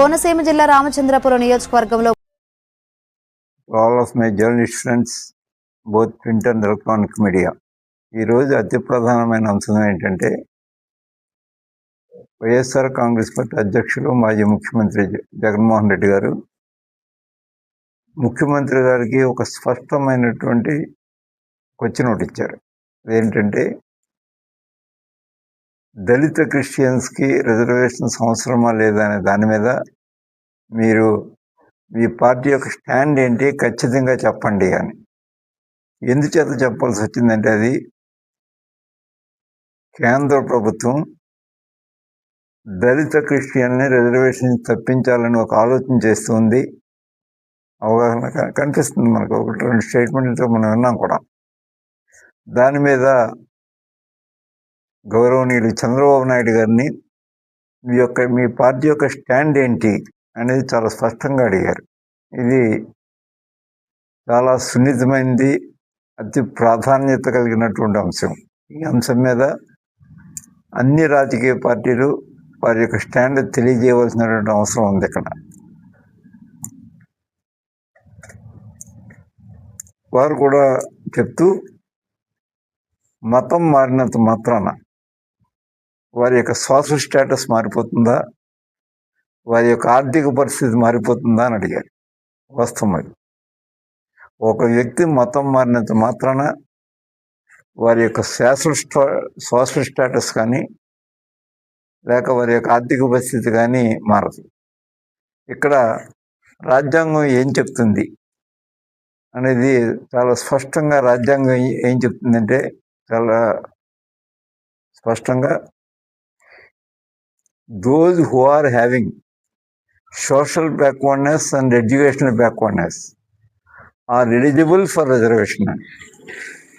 కోనసీమ జిల్లా రామచంద్రపురం నియోజకవర్గంలో all of my journalist friends both print and electronic media. ఈరోజు అతి ప్రధానమైన అంశం ఏంటంటే వైఎస్ఆర్ కాంగ్రెస్ పార్టీ అధ్యక్షులు మాజీ ముఖ్యమంత్రి జగన్మోహన్ రెడ్డి గారు ముఖ్యమంత్రి గారికి ఒక స్పష్టమైనటువంటి క్వశ్చన్ ఒకటి ఇచ్చారు. అదేంటంటే దళిత క్రిస్టియన్స్కి రిజర్వేషన్స్ అవసరమా లేదా అనే దాని మీద మీరు మీ పార్టీ యొక్క స్టాండ్ ఏంటి ఖచ్చితంగా చెప్పండి అని. ఎందుచేత చెప్పాల్సి వచ్చిందంటే అది కేంద్ర ప్రభుత్వం దళిత క్రిస్టియన్ని రిజర్వేషన్ తప్పించాలని ఒక ఆలోచన చేస్తుంది. అవగాహన కనిపిస్తుంది మనకు. ఒకటి రెండు స్టేట్మెంట్తో మనం విన్నాం కూడా. దాని మీద గౌరవనీయులు చంద్రబాబు నాయుడు గారిని మీ పార్టీ యొక్క స్టాండ్ ఏంటి అనేది చాలా స్పష్టంగా అడిగారు. ఇది చాలా సున్నితమైనది, అతి ప్రాధాన్యత కలిగినటువంటి అంశం. ఈ అంశం మీద అన్ని రాజకీయ పార్టీలు వారి యొక్క స్టాండ్ తెలియజేయవలసినటువంటి అవసరం ఉంది. ఇక్కడ వారు కూడా చెప్తూ మతం మారినంత మాత్రాన వారి యొక్క సోషల్ స్టేటస్ మారిపోతుందా, వారి యొక్క ఆర్థిక పరిస్థితి మారిపోతుందా అని అడిగారు. వాస్తవం అది. ఒక వ్యక్తి మతం మారినంత మాత్రాన వారి యొక్క సోషల్ స్టేటస్ కానీ లేక వారి యొక్క ఆర్థిక పరిస్థితి కానీ మారదు. ఇక్కడ రాజ్యాంగం ఏం చెప్తుంది అనేది చాలా స్పష్టంగా రాజ్యాంగం ఏం చెప్తుందంటే చాలా స్పష్టంగా those who are having social backwardness and educational backwardness are eligible for reservation.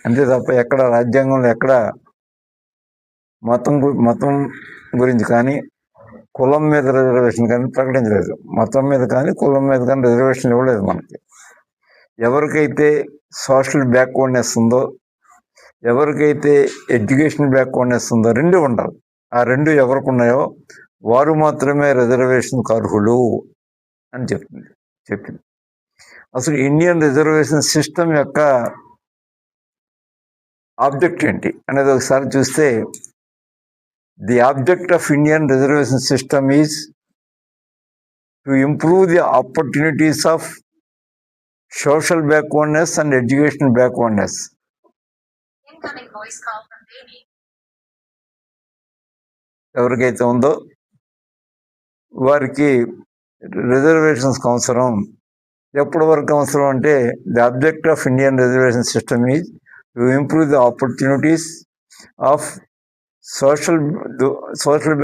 అంతే తప్ప ఎక్కడ రాజ్యాంగంలో ఎక్కడ మతం గురించి కానీ కులం మీద రిజర్వేషన్ కానీ ప్రకటించలేదు. మతం మీద కానీ కులం మీద కానీ రిజర్వేషన్ ఇవ్వలేదు మనకి. ఎవరికైతే సోషల్ బ్యాక్వర్డ్నెస్ ఉందో, ఎవరికైతే ఎడ్యుకేషన్ బ్యాక్వర్డ్నెస్ ఉందో, రెండు ఉండాలి. ఆ రెండు ఎవరికి ఉన్నాయో వారు మాత్రమే రిజర్వేషన్కి అర్హులు అని చెప్పింది. అసలు ఇండియన్ రిజర్వేషన్ సిస్టమ్ యొక్క ఆబ్జెక్ట్ ఏంటి అనేది ఒకసారి చూస్తే, the object of Indian reservation system is to improve the opportunities of social backwardness and education backwardness. ఎవరికైతే ఉందో వారికి రిజర్వేషన్స్కి అవసరం. ఎప్పటి వరకు అవసరం అంటే the object of Indian reservation system is to improve the opportunities of social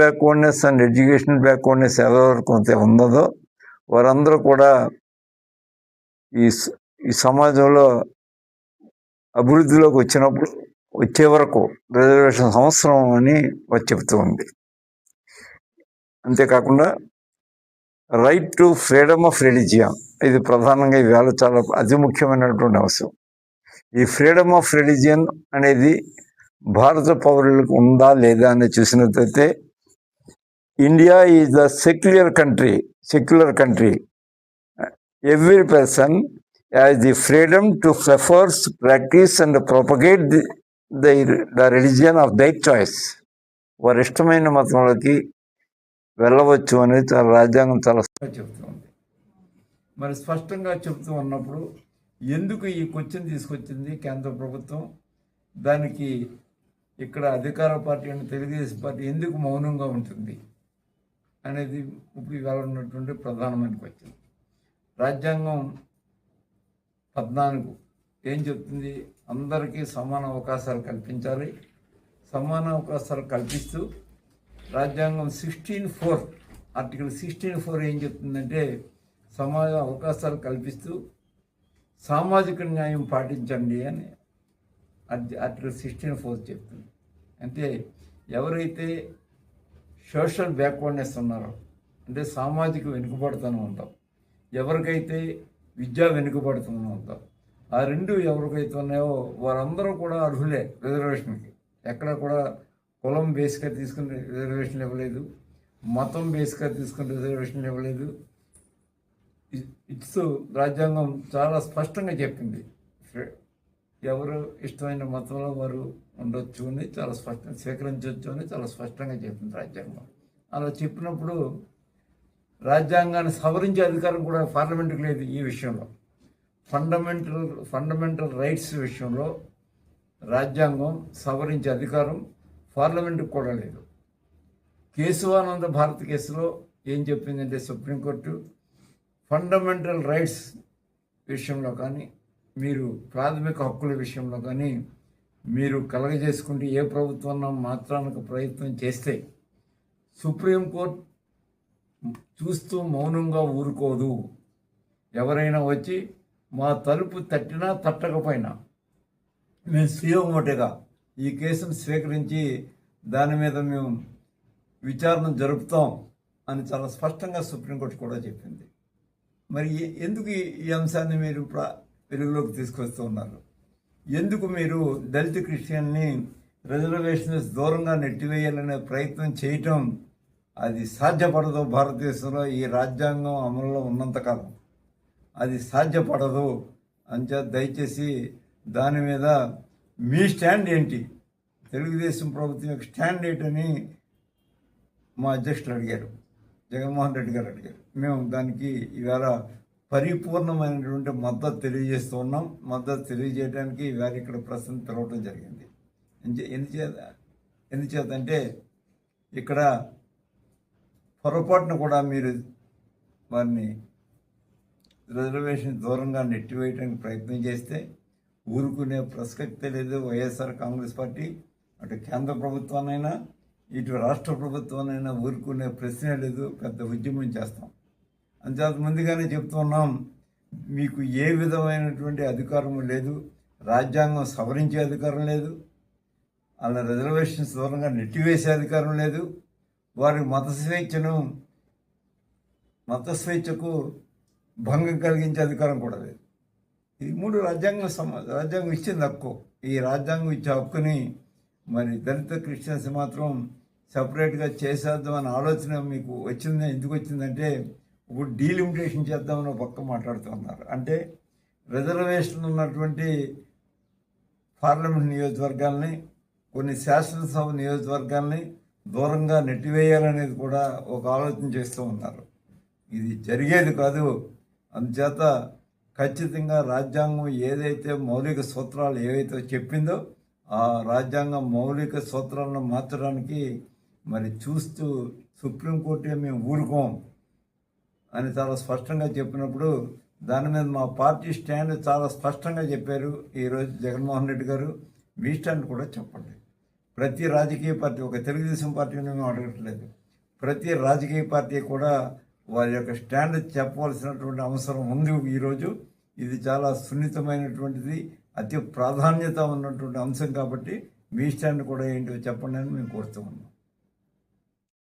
backwardness and education backwardness ఎవరెవరికి అయితే ఉన్నదో వారందరూ కూడా ఈ సమాజంలో అభివృద్ధిలోకి వచ్చే వరకు రిజర్వేషన్ అవసరం అని వచ్చి చెబుతూ ఉంది. అంతేకాకుండా right to freedom of religion, ఇది ప్రధానంగా ఈవేళ చాలా అతి ముఖ్యమైనటువంటి అంశం. ఈ ఫ్రీడమ్ ఆఫ్ రిలీజియన్ అనేది భారత పౌరులకు ఉందా లేదా అని చూసినట్లయితే, India is the secular country. Every person has the freedom to prefers, practice and propagate the religion of their choice. వారి ఇష్టమైన మతంలోకి వెళ్ళవచ్చు అనేది చాలా రాజ్యాంగం చాలా చెప్తూ ఉంది. మరి స్పష్టంగా చెప్తూ ఉన్నప్పుడు ఎందుకు ఈ క్వశ్చన్ తీసుకొచ్చింది కేంద్ర ప్రభుత్వం? దానికి ఇక్కడ అధికార పార్టీ అయిన తెలుగుదేశం పార్టీ ఎందుకు మౌనంగా ఉంటుంది అనేది ఇప్పుడు ఇవాళ ఉన్నటువంటి ప్రధానమైన క్వశ్చన్. రాజ్యాంగం 14 ఏం చెప్తుంది? అందరికీ సమాన అవకాశాలు కల్పించాలి. సమాన అవకాశాలు కల్పిస్తూ రాజ్యాంగం ఆర్టికల్ 16(4) ఏం చెప్తుందంటే సమాజ అవకాశాలు కల్పిస్తూ సామాజిక న్యాయం పాటించండి అని ఆర్టికల్ 16(4) చెప్తుంది. అంటే ఎవరైతే సోషల్ బ్యాక్వర్డ్నెస్ ఉన్నారో, అంటే సామాజిక వెనుకబడుతూనే ఉంటాం, ఎవరికైతే విద్యా వెనుకబడుతూనే ఉంటాం, ఆ రెండు ఎవరికైతే ఉన్నాయో వారందరూ కూడా అర్హులే రిజర్వేషన్కి. ఎక్కడ కూడా కులం బేస్గా తీసుకుని రిజర్వేషన్ ఇవ్వలేదు, మతం బేస్గా తీసుకుని రిజర్వేషన్లు ఇవ్వలేదు. ఇస్తూ రాజ్యాంగం చాలా స్పష్టంగా చెప్పింది ఎవరు ఇష్టమైన మతంలో వారు ఉండొచ్చు అని చాలా స్పష్టంగా స్వీకరించవచ్చు అని చాలా స్పష్టంగా చెప్పింది రాజ్యాంగం. అలా చెప్పినప్పుడు రాజ్యాంగాన్ని సవరించే అధికారం కూడా పార్లమెంటుకు లేదు. ఈ విషయంలో ఫండమెంటల్ రైట్స్ విషయంలో రాజ్యాంగం సవరించే అధికారం పార్లమెంటుకు కూడా లేదు. కేశవానంద భారత్ కేసులో ఏం చెప్పిందంటే సుప్రీంకోర్టు ఫండమెంటల్ రైట్స్ విషయంలో కానీ మీరు ప్రాథమిక హక్కుల విషయంలో కానీ మీరు కలగజేసుకుంటే ఏ ప్రభుత్వం మాత్రానికి ప్రయత్నం చేస్తే సుప్రీంకోర్టు చూస్తూ మౌనంగా ఊరుకోదు. ఎవరైనా వచ్చి మా తలుపు తట్టినా తట్టకపోయినా మేము సుయోమోటగా ఈ కేసును స్వీకరించి దాని మీద మేము విచారణ జరుపుతాం అని చాలా స్పష్టంగా సుప్రీంకోర్టు కూడా చెప్పింది. మరి ఎందుకు ఈ అంశాన్ని మీరు వెలుగులోకి తీసుకొస్తూ ఉన్నారు? ఎందుకు మీరు దళిత క్రిస్టియన్ని రిజర్వేషన్స్ దూరంగా నెట్టివేయాలనే ప్రయత్నం చేయటం అది సాధ్యపడదు. భారతదేశంలో ఈ రాజ్యాంగం అమలులో ఉన్నంతకాలం అది సాధ్యపడదు. అంచేత దయచేసి దాని మీద మీ స్టాండ్ ఏంటి, తెలుగుదేశం ప్రభుత్వం యొక్క స్టాండ్ ఏంటని మా అధ్యక్షులు అడిగారు, జగన్మోహన్ రెడ్డి గారు అడిగారు. మేము దానికి ఇవాళ పరిపూర్ణమైనటువంటి మద్దతు తెలియజేస్తూ ఉన్నాం. మద్దతు తెలియజేయడానికి ఇవాళ ఇక్కడ ప్రశ్న పిలవటం జరిగింది. ఎందుచేతంటే ఇక్కడ పొరపాటును కూడా మీరు వారిని రిజర్వేషన్ దూరంగా నెట్టివేయడానికి ప్రయత్నం చేస్తే ఊరుకునే ప్రసక్తే లేదు. వైఎస్ఆర్ కాంగ్రెస్ పార్టీ అటు కేంద్ర ప్రభుత్వానైనా ఇటు రాష్ట్ర ప్రభుత్వానైనా ఊరుకునే ప్రశ్నే లేదు. పెద్ద ఉద్యమం చేస్తాం. అంతేత ముందుగానే చెప్తున్నాం, మీకు ఏ విధమైనటువంటి అధికారం లేదు, రాజ్యాంగం సవరించే అధికారం లేదు, అలా రిజర్వేషన్స్ దూరంగా నెట్టివేసే అధికారం లేదు, వారి మత స్వేచ్ఛకు భంగం కలిగించే అధికారం కూడా లేదు. ఈ మూడు రాజ్యాంగం ఇచ్చింది హక్కు. ఈ రాజ్యాంగం ఇచ్చే హక్కుని మరి దళిత క్రిస్టియన్స్ మాత్రం సపరేట్గా చేసేద్దామని ఆలోచన మీకు వచ్చింది. ఎందుకు వచ్చిందంటే ఇప్పుడు డీలిమిటేషన్ చేద్దామని పక్క మాట్లాడుతున్నారు. అంటే రిజర్వేషన్ ఉన్నటువంటి పార్లమెంట్ నియోజకవర్గాల్ని, కొన్ని శాసనసభ నియోజకవర్గాల్ని దూరంగా నెట్టివేయాలనేది కూడా ఒక ఆలోచన చేస్తూ ఉన్నారు. ఇది జరిగేది కాదు. అందుచేత ఖచ్చితంగా రాజ్యాంగం ఏదైతే మౌలిక సూత్రాలు ఏవైతే చెప్పిందో ఆ రాజ్యాంగం మౌలిక సూత్రాలను మార్చడానికి మరి చూస్తూ సుప్రీంకోర్టే మేము ఊరుకోం అని చాలా స్పష్టంగా చెప్పినప్పుడు దాని మీద మా పార్టీ స్టాండ్ చాలా స్పష్టంగా చెప్పారు ఈరోజు జగన్మోహన్ రెడ్డి గారు. మీ స్టాండ్ కూడా చెప్పండి. ప్రతి రాజకీయ పార్టీ, ఒక తెలుగుదేశం పార్టీని మేము అడగట్లేదు, ప్రతి రాజకీయ పార్టీ కూడా వారి యొక్క స్టాండ్ చెప్పవలసినటువంటి అవసరం ఉంది. ఈరోజు ఇది చాలా సున్నితమైనటువంటిది, అతి ప్రాధాన్యత ఉన్నటువంటి అంశం కాబట్టి మీ స్టాండ్ కూడా ఏంటో చెప్పండి అని మేము కోరుతూ ఉన్నాం.